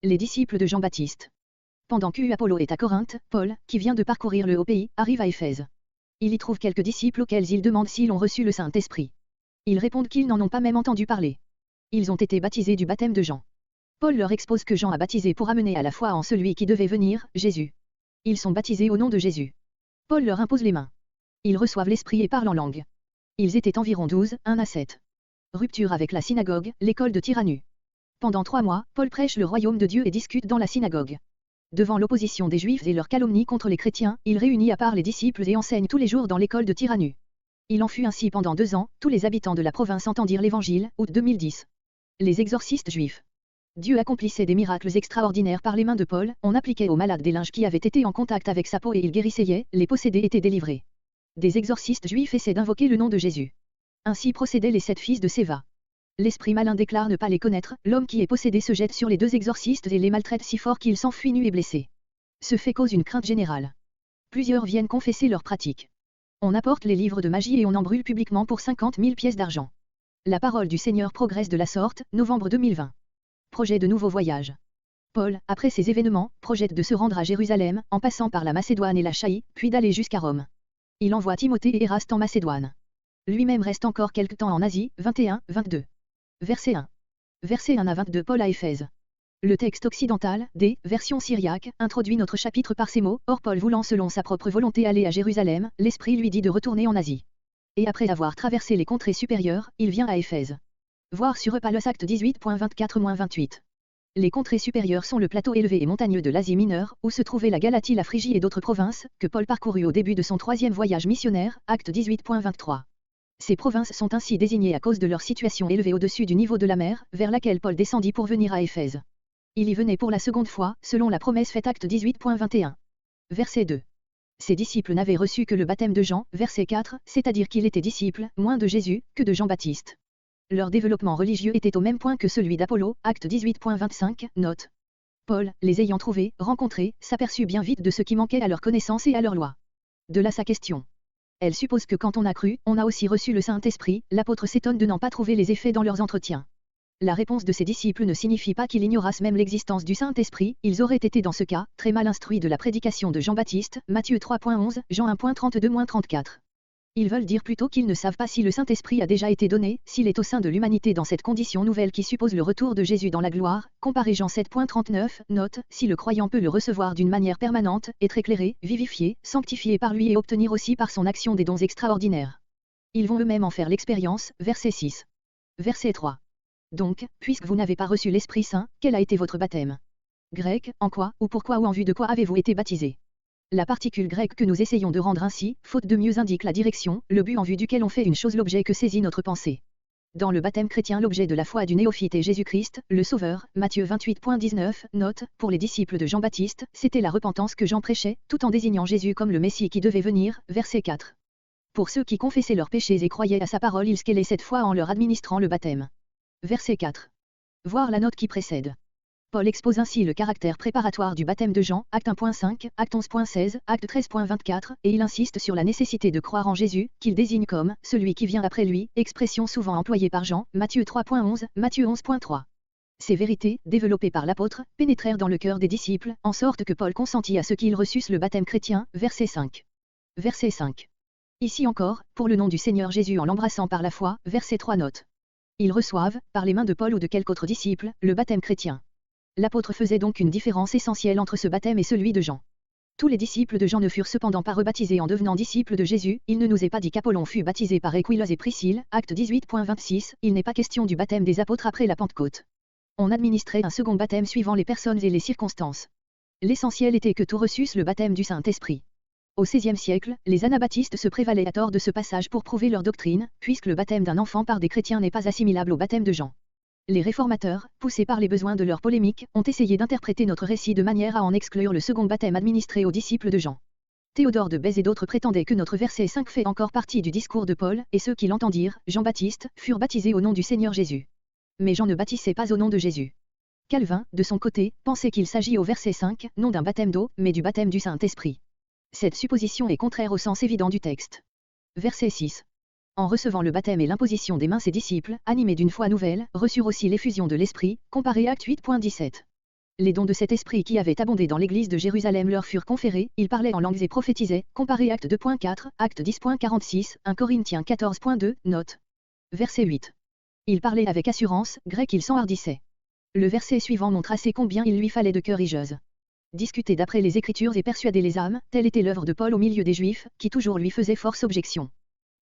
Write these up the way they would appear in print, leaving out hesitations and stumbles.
Les disciples de Jean-Baptiste. Pendant qu'Apollo est à Corinthe, Paul, qui vient de parcourir le haut pays, arrive à Éphèse. Il y trouve quelques disciples auxquels il demande s'ils ont reçu le Saint-Esprit. Ils répondent qu'ils n'en ont pas même entendu parler. Ils ont été baptisés du baptême de Jean. Paul leur expose que Jean a baptisé pour amener à la foi en celui qui devait venir, Jésus. Ils sont baptisés au nom de Jésus. Paul leur impose les mains. Ils reçoivent l'Esprit et parlent en langue. Ils étaient environ 12, 1 à 7. Rupture avec la synagogue, l'école de Tyrannus. Pendant 3 mois, Paul prêche le royaume de Dieu et discute dans la synagogue. Devant l'opposition des Juifs et leurs calomnies contre les chrétiens, il réunit à part les disciples et enseigne tous les jours dans l'école de Tyrannus. Il en fut ainsi pendant 2 ans, tous les habitants de la province entendirent l'Évangile, août 2010. Les exorcistes juifs. Dieu accomplissait des miracles extraordinaires par les mains de Paul, on appliquait aux malades des linges qui avaient été en contact avec sa peau et ils guérissaient, les possédés étaient délivrés. Des exorcistes juifs essaient d'invoquer le nom de Jésus. Ainsi procédaient les 7 fils de Séva. L'esprit malin déclare ne pas les connaître, l'homme qui est possédé se jette sur les 2 exorcistes et les maltraite si fort qu'ils s'enfuient nus et blessés. Ce fait cause une crainte générale. Plusieurs viennent confesser leurs pratiques. On apporte les livres de magie et on en brûle publiquement pour 50 000 pièces d'argent. La parole du Seigneur progresse de la sorte, novembre 2020. Projet de nouveau voyage. Paul, après ces événements, projette de se rendre à Jérusalem, en passant par la Macédoine et l'Achaïe, puis d'aller jusqu'à Rome. Il envoie Timothée et Éraste en Macédoine. Lui-même reste encore quelque temps en Asie, 21-22. Verset 1. Verset 1 à 22 Paul à Éphèse. Le texte occidental, des versions syriaques, introduit notre chapitre par ces mots, or Paul voulant selon sa propre volonté aller à Jérusalem, l'Esprit lui dit de retourner en Asie. Et après avoir traversé les contrées supérieures, il vient à Éphèse. Voir sur Paulus acte 18.24-28. Les contrées supérieures sont le plateau élevé et montagneux de l'Asie mineure, où se trouvaient la Galatie, la Phrygie et d'autres provinces, que Paul parcourut au début de son 3e voyage missionnaire, acte 18.23. Ces provinces sont ainsi désignées à cause de leur situation élevée au-dessus du niveau de la mer, vers laquelle Paul descendit pour venir à Éphèse. Il y venait pour la seconde fois, selon la promesse faite acte 18.21. Verset 2. Ses disciples n'avaient reçu que le baptême de Jean, verset 4, c'est-à-dire qu'il était disciple, moins de Jésus, que de Jean-Baptiste. Leur développement religieux était au même point que celui d'Apollo, acte 18.25, note. Paul, les ayant trouvés, rencontrés, s'aperçut bien vite de ce qui manquait à leur connaissance et à leur loi. De là sa question. Elle suppose que quand on a cru, on a aussi reçu le Saint-Esprit, l'apôtre s'étonne de n'en pas trouver les effets dans leurs entretiens. La réponse de ses disciples ne signifie pas qu'ils ignorassent même l'existence du Saint-Esprit, ils auraient été dans ce cas, très mal instruits de la prédication de Jean-Baptiste, Matthieu 3.11, Jean 1.32-34. Ils veulent dire plutôt qu'ils ne savent pas si le Saint-Esprit a déjà été donné, s'il est au sein de l'humanité dans cette condition nouvelle qui suppose le retour de Jésus dans la gloire, comparez Jean 7.39, note, si le croyant peut le recevoir d'une manière permanente, être éclairé, vivifié, sanctifié par lui et obtenir aussi par son action des dons extraordinaires. Ils vont eux-mêmes en faire l'expérience, verset 6. Verset 3. Donc, puisque vous n'avez pas reçu l'Esprit Saint, quel a été votre baptême? Grec, en quoi, ou pourquoi ou en vue de quoi avez-vous été baptisé? La particule grecque que nous essayons de rendre ainsi, faute de mieux indique la direction, le but en vue duquel on fait une chose l'objet que saisit notre pensée. Dans le baptême chrétien l'objet de la foi du néophyte est Jésus-Christ, le Sauveur, Matthieu 28.19, note, pour les disciples de Jean-Baptiste, c'était la repentance que Jean prêchait, tout en désignant Jésus comme le Messie qui devait venir, verset 4. Pour ceux qui confessaient leurs péchés et croyaient à sa parole ils squelaient cette foi en leur administrant le baptême. Verset 4. Voir la note qui précède. Paul expose ainsi le caractère préparatoire du baptême de Jean, acte 1.5, acte 11.16, acte 13.24, et il insiste sur la nécessité de croire en Jésus, qu'il désigne comme « celui qui vient après lui », expression souvent employée par Jean, Matthieu 3.11, Matthieu 11.3. Ces vérités, développées par l'apôtre, pénétrèrent dans le cœur des disciples, en sorte que Paul consentit à ce qu'ils reçussent le baptême chrétien, verset 5. Verset 5. Ici encore, pour le nom du Seigneur Jésus en l'embrassant par la foi, verset 3 note. Ils reçoivent, par les mains de Paul ou de quelque autre disciple, le baptême chrétien. L'apôtre faisait donc une différence essentielle entre ce baptême et celui de Jean. Tous les disciples de Jean ne furent cependant pas rebaptisés en devenant disciples de Jésus, il ne nous est pas dit qu'Apollon fut baptisé par Aquila et Priscille, acte 18.26, il n'est pas question du baptême des apôtres après la Pentecôte. On administrait un second baptême suivant les personnes et les circonstances. L'essentiel était que tous reçussent le baptême du Saint-Esprit. Au XVIe siècle, les anabaptistes se prévalaient à tort de ce passage pour prouver leur doctrine, puisque le baptême d'un enfant par des chrétiens n'est pas assimilable au baptême de Jean. Les réformateurs, poussés par les besoins de leur polémique, ont essayé d'interpréter notre récit de manière à en exclure le second baptême administré aux disciples de Jean. Théodore de Bèze et d'autres prétendaient que notre verset 5 fait encore partie du discours de Paul, et ceux qui l'entendirent, Jean-Baptiste, furent baptisés au nom du Seigneur Jésus. Mais Jean ne baptisait pas au nom de Jésus. Calvin, de son côté, pensait qu'il s'agit au verset 5, non d'un baptême d'eau, mais du baptême du Saint-Esprit. Cette supposition est contraire au sens évident du texte. Verset 6. En recevant le baptême et l'imposition des mains ses disciples, animés d'une foi nouvelle, reçurent aussi l'effusion de l'Esprit, comparé Acte 8.17. Les dons de cet esprit qui avait abondé dans l'église de Jérusalem leur furent conférés, ils parlaient en langues et prophétisaient, comparez Acte 2.4, Acte 10.46, 1 Corinthiens 14.2, note. Verset 8. Il parlait avec assurance, grec il s'enhardissait. Le verset suivant montre assez combien il lui fallait de cœur et j'ose discuter d'après les Écritures et persuader les âmes, telle était l'œuvre de Paul au milieu des Juifs, qui toujours lui faisaient force objection.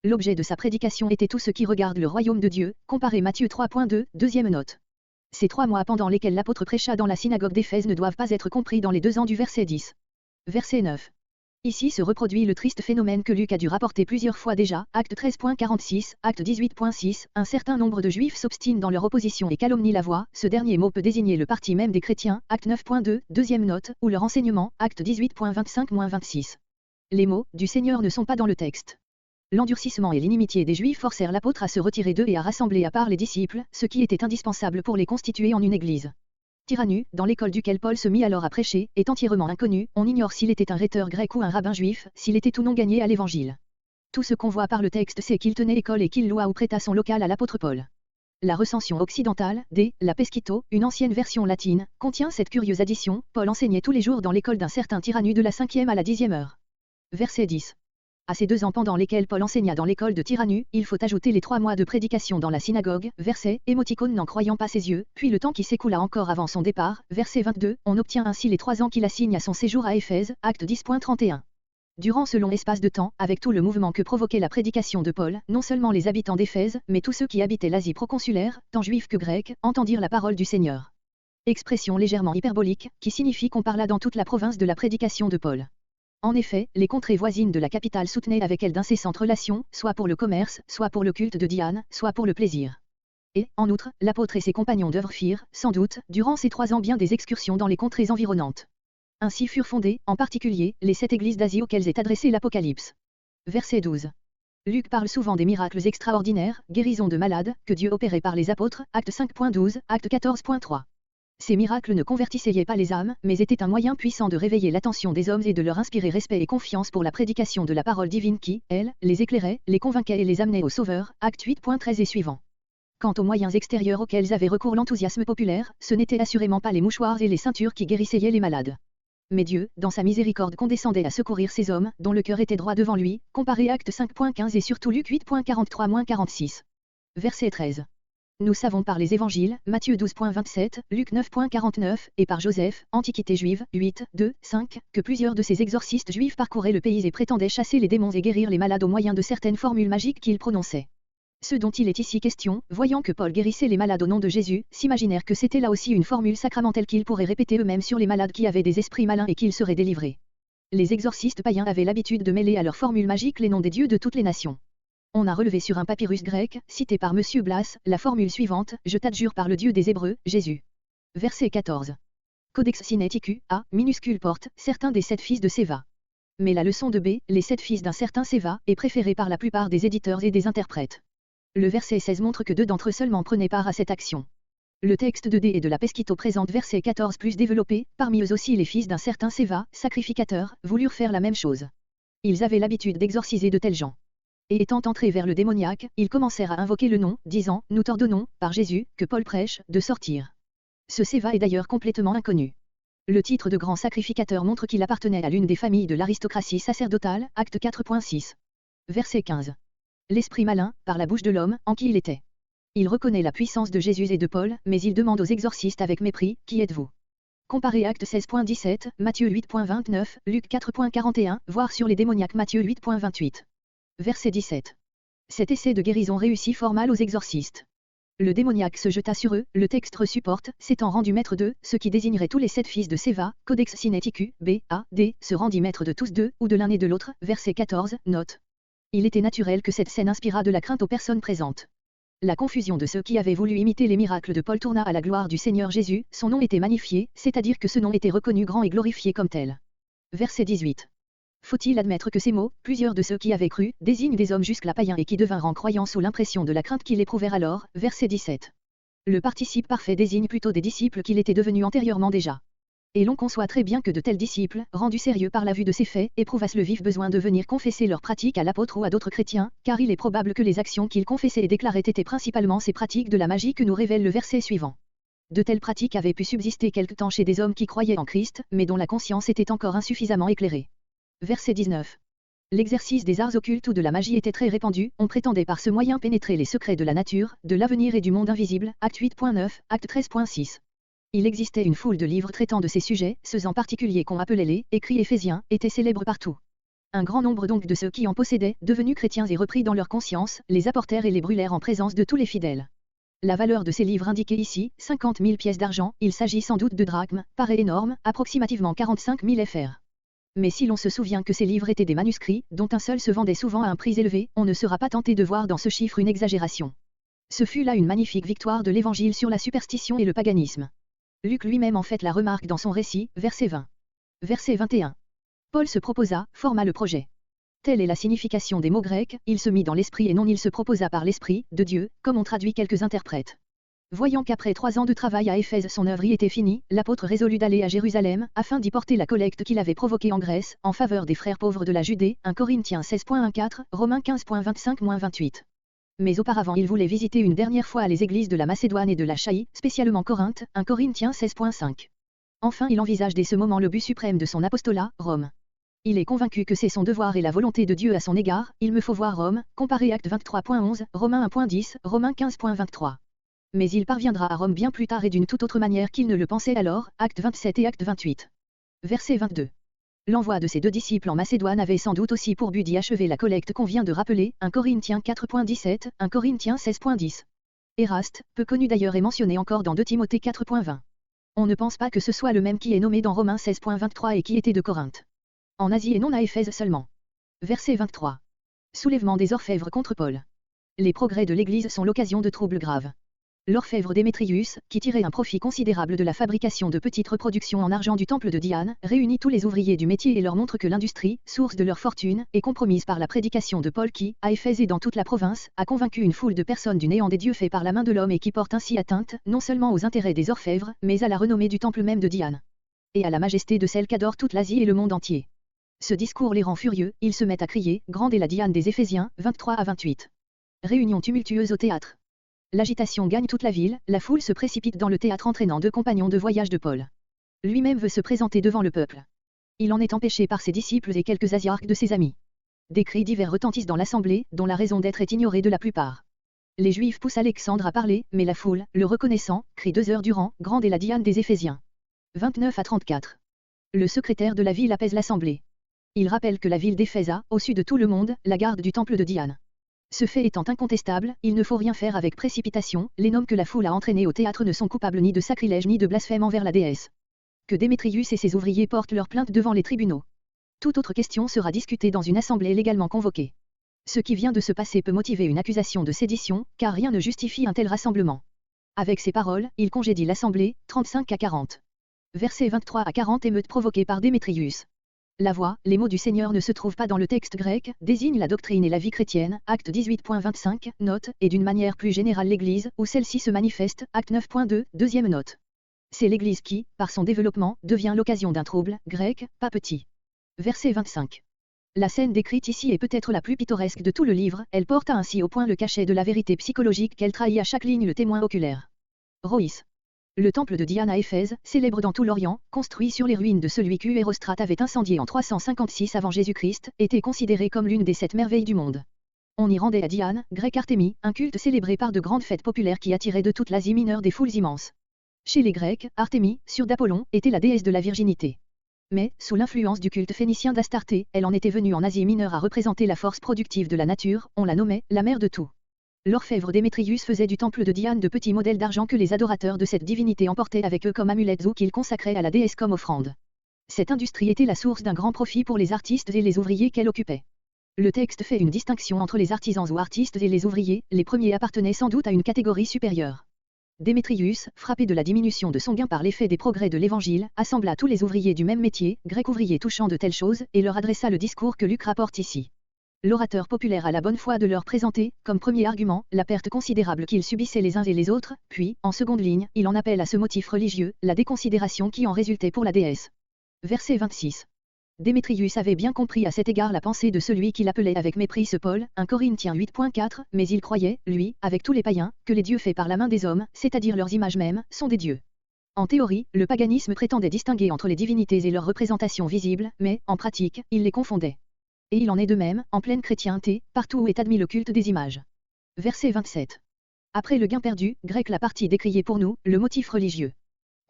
L'objet de sa prédication était tout ce qui regarde le royaume de Dieu, comparez Matthieu 3.2, deuxième note. Ces 3 mois pendant lesquels l'apôtre prêcha dans la synagogue d'Éphèse ne doivent pas être compris dans les 2 ans du verset 10. Verset 9. Ici se reproduit le triste phénomène que Luc a dû rapporter plusieurs fois déjà, Acte 13.46, Acte 18.6, un certain nombre de Juifs s'obstinent dans leur opposition et calomnient la voix, ce dernier mot peut désigner le parti même des chrétiens, Acte 9.2, deuxième note, ou leur enseignement, Acte 18.25-26. Les mots du Seigneur ne sont pas dans le texte. L'endurcissement et l'inimitié des Juifs forcèrent l'apôtre à se retirer d'eux et à rassembler à part les disciples, ce qui était indispensable pour les constituer en une église. Tyrannus, dans l'école duquel Paul se mit alors à prêcher, est entièrement inconnu, on ignore s'il était un rhéteur grec ou un rabbin juif, s'il était ou non gagné à l'évangile. Tout ce qu'on voit par le texte c'est qu'il tenait école et qu'il loua ou prêta son local à l'apôtre Paul. La recension occidentale, la Pesquito, une ancienne version latine, contient cette curieuse addition, Paul enseignait tous les jours dans l'école d'un certain Tyrannus de la 5e à la 10e heure. Verset 10. À ces 2 ans pendant lesquels Paul enseigna dans l'école de Tyrannus, il faut ajouter les 3 mois de prédication dans la synagogue, verset, émoticône n'en croyant pas ses yeux, puis le temps qui s'écoula encore avant son départ, verset 22, on obtient ainsi les 3 ans qu'il assigne à son séjour à Éphèse, acte 10.31. Durant ce long espace de temps, avec tout le mouvement que provoquait la prédication de Paul, non seulement les habitants d'Éphèse, mais tous ceux qui habitaient l'Asie proconsulaire, tant juifs que grecs, entendirent la parole du Seigneur. Expression légèrement hyperbolique, qui signifie qu'on parla dans toute la province de la prédication de Paul. En effet, les contrées voisines de la capitale soutenaient avec elle d'incessantes relations, soit pour le commerce, soit pour le culte de Diane, soit pour le plaisir. Et, en outre, l'apôtre et ses compagnons d'œuvre firent, sans doute, durant ces 3 ans bien des excursions dans les contrées environnantes. Ainsi furent fondées, en particulier, les 7 églises d'Asie auxquelles est adressé l'Apocalypse. Verset 12. Luc parle souvent des miracles extraordinaires, guérisons de malades, que Dieu opérait par les apôtres, acte 5.12, acte 14.3. Ces miracles ne convertissaient pas les âmes, mais étaient un moyen puissant de réveiller l'attention des hommes et de leur inspirer respect et confiance pour la prédication de la parole divine qui, elle, les éclairait, les convainquait et les amenait au Sauveur, acte 8.13 et suivant. Quant aux moyens extérieurs auxquels avait recours l'enthousiasme populaire, ce n'étaient assurément pas les mouchoirs et les ceintures qui guérissaient les malades. Mais Dieu, dans sa miséricorde condescendait à secourir ces hommes, dont le cœur était droit devant lui, comparez acte 5.15 et surtout Luc 8.43-46. Verset 13. Nous savons par les évangiles, Matthieu 12.27, Luc 9.49, et par Joseph, Antiquité juive, 8, 2, 5, que plusieurs de ces exorcistes juifs parcouraient le pays et prétendaient chasser les démons et guérir les malades au moyen de certaines formules magiques qu'ils prononçaient. Ceux dont il est ici question, voyant que Paul guérissait les malades au nom de Jésus, s'imaginèrent que c'était là aussi une formule sacramentelle qu'ils pourraient répéter eux-mêmes sur les malades qui avaient des esprits malins et qu'ils seraient délivrés. Les exorcistes païens avaient l'habitude de mêler à leurs formules magiques les noms des dieux de toutes les nations. On a relevé sur un papyrus grec, cité par M. Blas, la formule suivante, je t'adjure par le Dieu des Hébreux, Jésus. Verset 14. Codex Sinaiticus, A, minuscule porte, certains des 7 fils de Séva. Mais la leçon de B, les 7 fils d'un certain Séva, est préférée par la plupart des éditeurs et des interprètes. Le verset 16 montre que 2 d'entre eux seulement prenaient part à cette action. Le texte de D et de la Pesquito présente verset 14 plus développé, parmi eux aussi les fils d'un certain Séva, sacrificateur, voulurent faire la même chose. Ils avaient l'habitude d'exorciser de tels gens. Et étant entrés vers le démoniaque, ils commencèrent à invoquer le nom, disant, nous t'ordonnons, par Jésus, que Paul prêche, de sortir. Ce Séva est d'ailleurs complètement inconnu. Le titre de grand sacrificateur montre qu'il appartenait à l'une des familles de l'aristocratie sacerdotale, acte 4.6. Verset 15. L'esprit malin, par la bouche de l'homme, en qui il était. Il reconnaît la puissance de Jésus et de Paul, mais il demande aux exorcistes avec mépris, qui êtes-vous? Comparez acte 16.17, Matthieu 8.29, Luc 4.41, voire sur les démoniaques Matthieu 8.28. Verset 17. Cet essai de guérison réussit fort mal aux exorcistes. Le démoniaque se jeta sur eux, le texte resupporte, s'étant rendu maître d'eux, ce qui désignerait tous les 7 fils de Séva, Codex Sinaiticus, B, A, D, se rendit maître de tous 2, ou de l'un et de l'autre, verset 14, note. Il était naturel que cette scène inspirât de la crainte aux personnes présentes. La confusion de ceux qui avaient voulu imiter les miracles de Paul tourna à la gloire du Seigneur Jésus, son nom était magnifié, c'est-à-dire que ce nom était reconnu grand et glorifié comme tel. Verset 18. Faut-il admettre que ces mots, plusieurs de ceux qui avaient cru, désignent des hommes jusque-là païens et qui devinrent croyants sous l'impression de la crainte qu'ils éprouvèrent alors, verset 17. Le participe parfait désigne plutôt des disciples qu'il était devenu antérieurement déjà. Et l'on conçoit très bien que de tels disciples, rendus sérieux par la vue de ces faits, éprouvassent le vif besoin de venir confesser leurs pratiques à l'apôtre ou à d'autres chrétiens, car il est probable que les actions qu'ils confessaient et déclaraient étaient principalement ces pratiques de la magie que nous révèle le verset suivant. De telles pratiques avaient pu subsister quelque temps chez des hommes qui croyaient en Christ, mais dont la conscience était encore insuffisamment éclairée. Verset 19. L'exercice des arts occultes ou de la magie était très répandu, on prétendait par ce moyen pénétrer les secrets de la nature, de l'avenir et du monde invisible, acte 8.9, acte 13.6. Il existait une foule de livres traitant de ces sujets, ceux en particulier qu'on appelait les écrits éphésiens, étaient célèbres partout. Un grand nombre donc de ceux qui en possédaient, devenus chrétiens et repris dans leur conscience, les apportèrent et les brûlèrent en présence de tous les fidèles. La valeur de ces livres indiquée ici, 50 000 pièces d'argent, il s'agit sans doute de drachmes, paraît énorme, approximativement 45 000 fr. Mais si l'on se souvient que ces livres étaient des manuscrits, dont un seul se vendait souvent à un prix élevé, on ne sera pas tenté de voir dans ce chiffre une exagération. Ce fut là une magnifique victoire de l'Évangile sur la superstition et le paganisme. Luc lui-même en fait la remarque dans son récit, verset 20. Verset 21. Paul se proposa, forma le projet. Telle est la signification des mots grecs, il se mit dans l'esprit et non il se proposa par l'esprit, de Dieu, comme ont traduit quelques interprètes. Voyant qu'après 3 ans de travail à Éphèse son œuvre y était finie, l'apôtre résolut d'aller à Jérusalem, afin d'y porter la collecte qu'il avait provoquée en Grèce, en faveur des frères pauvres de la Judée, 1 Corinthiens 16.14, Romains 15.25-28. Mais auparavant il voulait visiter une dernière fois les églises de la Macédoine et de l'Achaïe, spécialement Corinthe, 1 Corinthiens 16.5. Enfin il envisage dès ce moment le but suprême de son apostolat, Rome. Il est convaincu que c'est son devoir et la volonté de Dieu à son égard, il me faut voir Rome, comparer acte 23.11, Romains 1.10, Romains 15.23. Mais il parviendra à Rome bien plus tard et d'une toute autre manière qu'il ne le pensait alors, acte 27 et acte 28. Verset 22. L'envoi de ces 2 disciples en Macédoine avait sans doute aussi pour but d'y achever la collecte qu'on vient de rappeler, 1 Corinthiens 4.17, 1 Corinthiens 16.10. Éraste, peu connu d'ailleurs et mentionné encore dans 2 Timothée 4.20. On ne pense pas que ce soit le même qui est nommé dans Romains 16.23 et qui était de Corinthe. En Asie et non à Éphèse seulement. Verset 23. Soulèvement des orfèvres contre Paul. Les progrès de l'Église sont l'occasion de troubles graves. L'orfèvre Démétrius, qui tirait un profit considérable de la fabrication de petites reproductions en argent du temple de Diane, réunit tous les ouvriers du métier et leur montre que l'industrie, source de leur fortune, est compromise par la prédication de Paul qui, à Éphèse et dans toute la province, a convaincu une foule de personnes du néant des dieux fait par la main de l'homme et qui porte ainsi atteinte, non seulement aux intérêts des orfèvres, mais à la renommée du temple même de Diane. Et à la majesté de celle qu'adore toute l'Asie et le monde entier. Ce discours les rend furieux, ils se mettent à crier, grande est la Diane des Éphésiens, 23 à 28. Réunion tumultueuse au théâtre. L'agitation gagne toute la ville, la foule se précipite dans le théâtre entraînant 2 compagnons de voyage de Paul. Lui-même veut se présenter devant le peuple. Il en est empêché par ses disciples et quelques asiarques de ses amis. Des cris divers retentissent dans l'assemblée, dont la raison d'être est ignorée de la plupart. Les Juifs poussent Alexandre à parler, mais la foule, le reconnaissant, crie 2 heures durant, grande est la Diane des Éphésiens. 29 à 34. Le secrétaire de la ville apaise l'assemblée. Il rappelle que la ville d'Éphèse a, au sud de tout le monde, la garde du temple de Diane. Ce fait étant incontestable, il ne faut rien faire avec précipitation, les noms que la foule a entraînés au théâtre ne sont coupables ni de sacrilège ni de blasphème envers la déesse. Que Démétrius et ses ouvriers portent leurs plaintes devant les tribunaux. Toute autre question sera discutée dans une assemblée légalement convoquée. Ce qui vient de se passer peut motiver une accusation de sédition, car rien ne justifie un tel rassemblement. Avec ces paroles, il congédie l'assemblée, 35 à 40. Versets 23 à 40 émeute provoquée par Démétrius. La voix, les mots du Seigneur ne se trouvent pas dans le texte grec, désigne la doctrine et la vie chrétienne, acte 18.25, note, et d'une manière plus générale l'Église, où celle-ci se manifeste, acte 9.2, deuxième note. C'est l'Église qui, par son développement, devient l'occasion d'un trouble, grec, pas petit. Verset 25. La scène décrite ici est peut-être la plus pittoresque de tout le livre, elle porte ainsi au point le cachet de la vérité psychologique qu'elle trahit à chaque ligne le témoin oculaire. Roïs. Le temple de Diane à Éphèse, célèbre dans tout l'Orient, construit sur les ruines de celui qu'Hérostrate avait incendié en 356 avant Jésus-Christ, était considéré comme l'une des 7 merveilles du monde. On y rendait à Diane, grec Artémis, un culte célébré par de grandes fêtes populaires qui attiraient de toute l'Asie mineure des foules immenses. Chez les Grecs, Artémis, sœur d'Apollon, était la déesse de la virginité. Mais, sous l'influence du culte phénicien d'Astarté, elle en était venue en Asie mineure à représenter la force productive de la nature, on la nommait la mère de tout. L'orfèvre Démétrius faisait du temple de Diane de petits modèles d'argent que les adorateurs de cette divinité emportaient avec eux comme amulettes ou qu'ils consacraient à la déesse comme offrande. Cette industrie était la source d'un grand profit pour les artistes et les ouvriers qu'elle occupait. Le texte fait une distinction entre les artisans ou artistes et les ouvriers, les premiers appartenaient sans doute à une catégorie supérieure. Démétrius, frappé de la diminution de son gain par l'effet des progrès de l'Évangile, assembla tous les ouvriers du même métier, grecs ouvriers touchant de telles choses, et leur adressa le discours que Luc rapporte ici. L'orateur populaire a la bonne foi de leur présenter, comme premier argument, la perte considérable qu'ils subissaient les uns et les autres, puis, en seconde ligne, il en appelle à ce motif religieux, la déconsidération qui en résultait pour la déesse. Verset 26. Démétrius avait bien compris à cet égard la pensée de celui qui l'appelait avec mépris ce Paul, 1 Corinthiens 8.4, mais il croyait, lui, avec tous les païens, que les dieux faits par la main des hommes, c'est-à-dire leurs images mêmes, sont des dieux. En théorie, le paganisme prétendait distinguer entre les divinités et leurs représentations visibles, mais, en pratique, il les confondait. Et il en est de même, en pleine chrétienté, partout où est admis le culte des images. Verset 27. Après le gain perdu, grec la partie décriée pour nous, le motif religieux.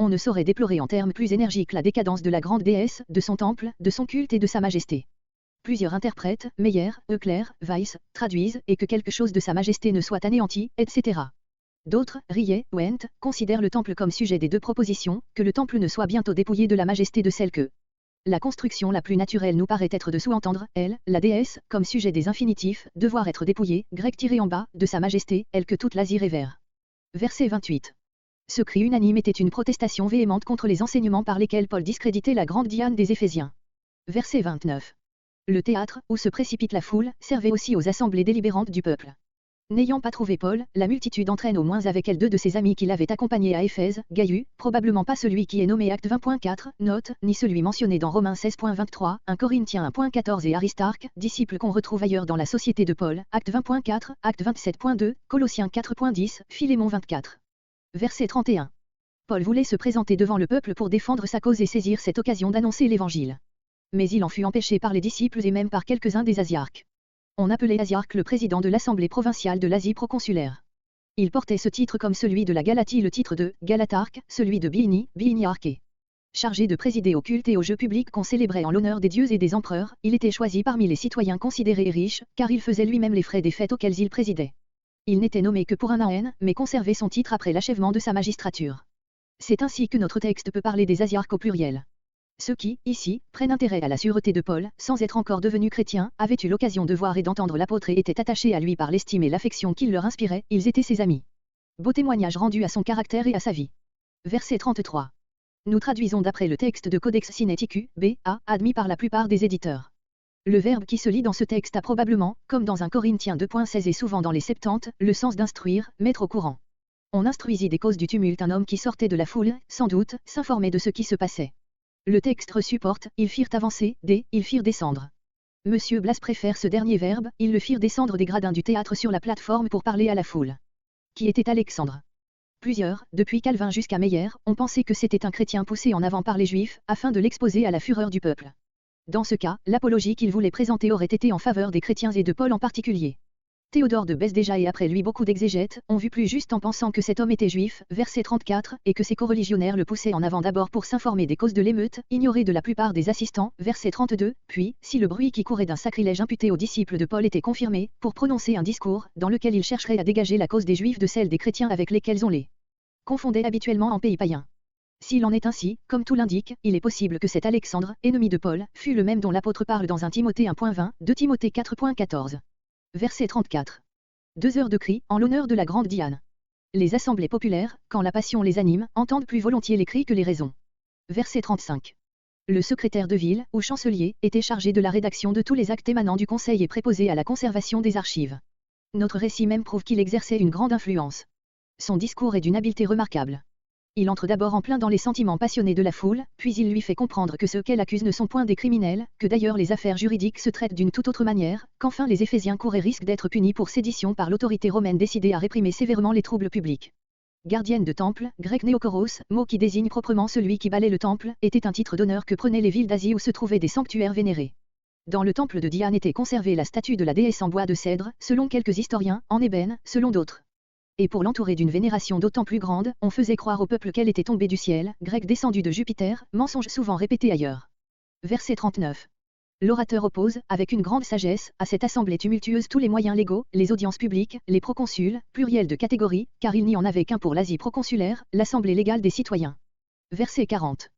On ne saurait déplorer en termes plus énergiques la décadence de la grande déesse, de son temple, de son culte et de sa majesté. Plusieurs interprètes, Meyer, Euclair, Weiss, traduisent et que quelque chose de sa majesté ne soit anéanti, etc. D'autres, Rillet, Wendt, considèrent le temple comme sujet des deux propositions, que le temple ne soit bientôt dépouillé de la majesté de celle que la construction la plus naturelle nous paraît être de sous-entendre, elle, la déesse, comme sujet des infinitifs, devoir être dépouillée, grec tiré en bas, de sa majesté, elle que toute l'Asie révère. Verset 28. Ce cri unanime était une protestation véhémente contre les enseignements par lesquels Paul discréditait la grande Diane des Éphésiens. Verset 29. Le théâtre, où se précipite la foule, servait aussi aux assemblées délibérantes du peuple. N'ayant pas trouvé Paul, la multitude entraîne au moins avec elle deux de ses amis qui l'avaient accompagné à Éphèse, Gaius, probablement pas celui qui est nommé Acte 20.4, note, ni celui mentionné dans Romains 16.23, 1 Corinthiens 1.14 et Aristarque, disciple qu'on retrouve ailleurs dans la société de Paul, Acte 20.4, Acte 27.2, Colossiens 4.10, Philémon 24. Verset 31. Paul voulait se présenter devant le peuple pour défendre sa cause et saisir cette occasion d'annoncer l'Évangile. Mais il en fut empêché par les disciples et même par quelques-uns des Asiarques. On appelait Asiarque le président de l'Assemblée provinciale de l'Asie proconsulaire. Il portait ce titre comme celui de la Galatie, le titre de Galatarque, celui de Biini, Biiniarché. Chargé de présider au culte et aux jeux publics qu'on célébrait en l'honneur des dieux et des empereurs, il était choisi parmi les citoyens considérés riches, car il faisait lui-même les frais des fêtes auxquelles il présidait. Il n'était nommé que pour un an, mais conservait son titre après l'achèvement de sa magistrature. C'est ainsi que notre texte peut parler des Asiarques au pluriel. Ceux qui, ici, prennent intérêt à la sûreté de Paul, sans être encore devenus chrétiens, avaient eu l'occasion de voir et d'entendre l'apôtre et étaient attachés à lui par l'estime et l'affection qu'il leur inspirait, ils étaient ses amis. Beau témoignage rendu à son caractère et à sa vie. Verset 33. Nous traduisons d'après le texte de Codex Sinaiticus, B.A., admis par la plupart des éditeurs. Le verbe qui se lit dans ce texte a probablement, comme dans 1 Corinthiens 2.16 et souvent dans les Septante, le sens d'instruire, mettre au courant. On instruisit des causes du tumulte un homme qui sortait de la foule, sans doute, s'informer de ce qui se passait. Le texte supporte, ils firent avancer, ils firent descendre. Monsieur Blas préfère ce dernier verbe, ils le firent descendre des gradins du théâtre sur la plateforme pour parler à la foule. Qui était Alexandre? Plusieurs, depuis Calvin jusqu'à Meyer, ont pensé que c'était un chrétien poussé en avant par les Juifs, afin de l'exposer à la fureur du peuple. Dans ce cas, l'apologie qu'il voulait présenter aurait été en faveur des chrétiens et de Paul en particulier. Théodore de Bèze déjà et après lui beaucoup d'exégètes, ont vu plus juste en pensant que cet homme était juif, verset 34, et que ses coreligionnaires le poussaient en avant d'abord pour s'informer des causes de l'émeute, ignorées de la plupart des assistants, verset 32, puis, si le bruit qui courait d'un sacrilège imputé aux disciples de Paul était confirmé, pour prononcer un discours, dans lequel il chercherait à dégager la cause des juifs de celle des chrétiens avec lesquels on les confondait habituellement en pays païens. S'il en est ainsi, comme tout l'indique, il est possible que cet Alexandre, ennemi de Paul, fût le même dont l'apôtre parle dans 1 Timothée 1.20, 2 Timothée 4.14. Verset 34. 2 heures de cris, en l'honneur de la grande Diane. Les assemblées populaires, quand la passion les anime, entendent plus volontiers les cris que les raisons. Verset 35. Le secrétaire de ville, ou chancelier, était chargé de la rédaction de tous les actes émanant du conseil et préposé à la conservation des archives. Notre récit même prouve qu'il exerçait une grande influence. Son discours est d'une habileté remarquable. Il entre d'abord en plein dans les sentiments passionnés de la foule, puis il lui fait comprendre que ceux qu'elle accuse ne sont point des criminels, que d'ailleurs les affaires juridiques se traitent d'une toute autre manière, qu'enfin les Éphésiens couraient risque d'être punis pour sédition par l'autorité romaine décidée à réprimer sévèrement les troubles publics. Gardienne de temple, grec néokoros, mot qui désigne proprement celui qui balaie le temple, était un titre d'honneur que prenaient les villes d'Asie où se trouvaient des sanctuaires vénérés. Dans le temple de Diane était conservée la statue de la déesse en bois de cèdre, selon quelques historiens, en ébène, selon d'autres. Et pour l'entourer d'une vénération d'autant plus grande, on faisait croire au peuple qu'elle était tombée du ciel, grec descendu de Jupiter, mensonge souvent répété ailleurs. Verset 39. L'orateur oppose, avec une grande sagesse, à cette assemblée tumultueuse tous les moyens légaux, les audiences publiques, les proconsuls, pluriel de catégorie, car il n'y en avait qu'un pour l'Asie proconsulaire, l'assemblée légale des citoyens. Verset 40.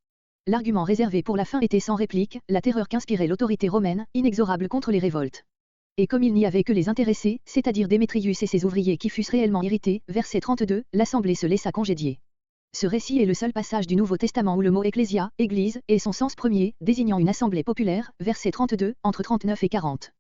L'argument réservé pour la fin était sans réplique, la terreur qu'inspirait l'autorité romaine, inexorable contre les révoltes. Et comme il n'y avait que les intéressés, c'est-à-dire Démétrius et ses ouvriers qui fussent réellement irrités, verset 32, l'assemblée se laissa congédier. Ce récit est le seul passage du Nouveau Testament où le mot ecclésia, église, est son sens premier, désignant une assemblée populaire, verset 32, entre 39 et 40.